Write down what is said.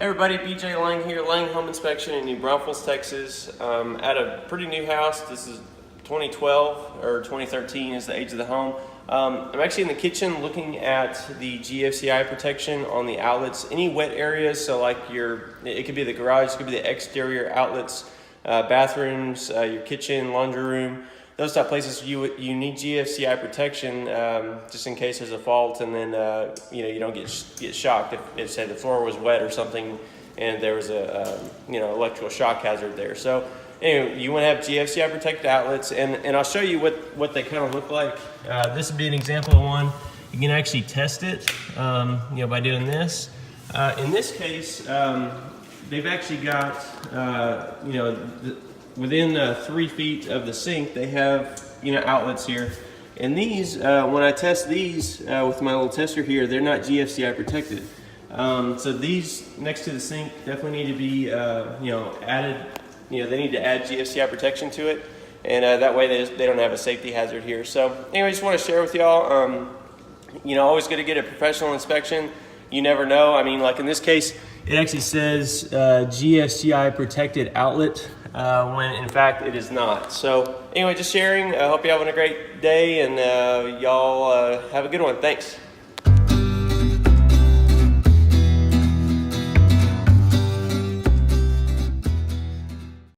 Hey everybody, BJ Lange here, Lange Home Inspection in New Braunfels, Texas. At a pretty new house. This is 2012 or 2013 is the age of the home. I'm actually in the kitchen looking at the GFCI protection on the outlets. Any wet areas, so like it could be the garage, it could be the exterior outlets, bathrooms, your kitchen, laundry room. Those type of places you need GFCI protection just in case there's a fault, and then you don't get shocked if say the floor was wet or something and there was a electrical shock hazard there. So anyway, you want to have GFCI protected outlets, and I'll show you what they kind of look like. This would be an example of one. You can actually test it by doing this. In this case, they've actually got within 3 feet of the sink, they have outlets here, and these when I test these with my little tester here, they're not GFCI protected. So these next to the sink definitely need to be added. They need to add GFCI protection to it, and that way they don't have a safety hazard here. So anyway, I just want to share with y'all. Always good to get a professional inspection. You never know. I mean, like in this case, it actually says GFCI protected outlet when in fact it is not. So anyway, just sharing. I hope you're having a great day, and y'all have a good one. Thanks.